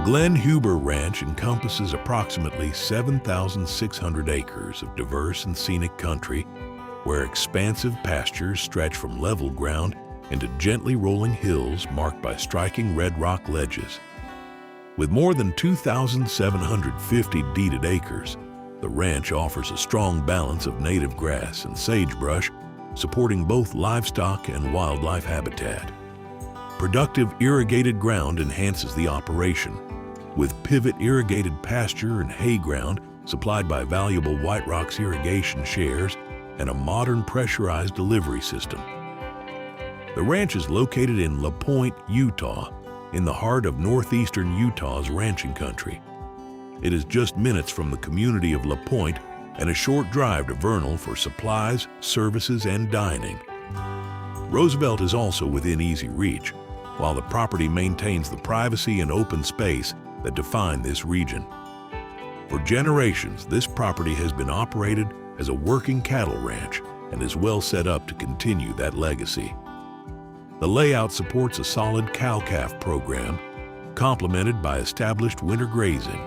Glen Huber Ranch encompasses approximately 7,600 acres of diverse and scenic country where expansive pastures stretch from level ground into gently rolling hills marked by striking red rock ledges. With more than 2,750 deeded acres, the ranch offers a strong balance of native grass and sagebrush, supporting both livestock and wildlife habitat. Productive irrigated ground enhances the operation, with pivot irrigated pasture and hay ground supplied by valuable White Rocks irrigation shares and a modern pressurized delivery system. The ranch is located in La Pointe, Utah, in the heart of northeastern Utah's ranching country. It is just minutes from the community of La Pointe and a short drive to Vernal for supplies, services, and dining. Roosevelt is also within easy reach, while the property maintains the privacy and open space that define this region. For generations, this property has been operated as a working cattle ranch and is well set up to continue that legacy. The layout supports a solid cow-calf program, complemented by established winter grazing.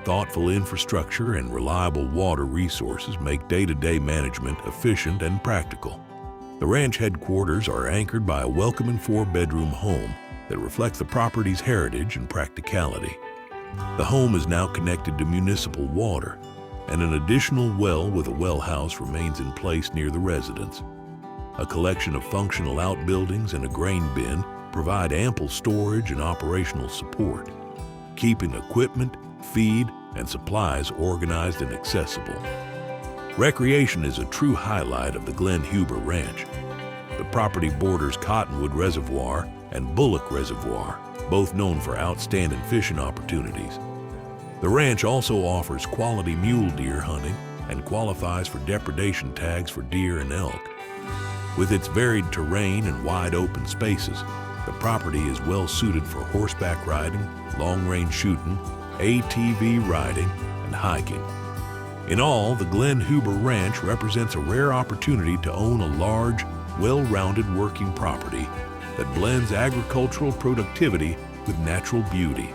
Thoughtful infrastructure and reliable water resources make day-to-day management efficient and practical. The ranch headquarters are anchored by a welcoming 4-bedroom home that reflects the property's heritage and practicality. The home is now connected to municipal water, and an additional well with a well house remains in place near the residence. A collection of functional outbuildings and a grain bin provide ample storage and operational support, keeping equipment, feed, and supplies organized and accessible. Recreation is a true highlight of the Glen Huber Ranch. The property borders Cottonwood Reservoir and Bullock Reservoir, both known for outstanding fishing opportunities. The ranch also offers quality mule deer hunting and qualifies for depredation tags for deer and elk. With its varied terrain and wide open spaces, the property is well suited for horseback riding, long-range shooting, ATV riding, and hiking. In all, the Glen Huber Ranch represents a rare opportunity to own a large, well-rounded working property that blends agricultural productivity with natural beauty.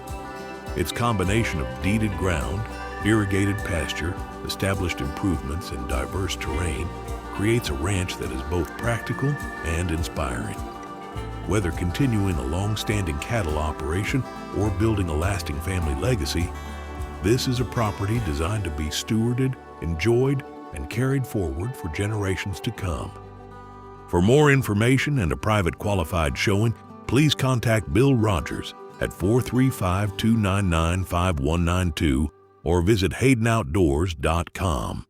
Its combination of deeded ground, irrigated pasture, established improvements, and diverse terrain creates a ranch that is both practical and inspiring. Whether continuing a long-standing cattle operation or building a lasting family legacy, this is a property designed to be stewarded, enjoyed, and carried forward for generations to come. For more information and a private qualified showing, please contact Bill Rogers at 435-299-5192 or visit HaydenOutdoors.com.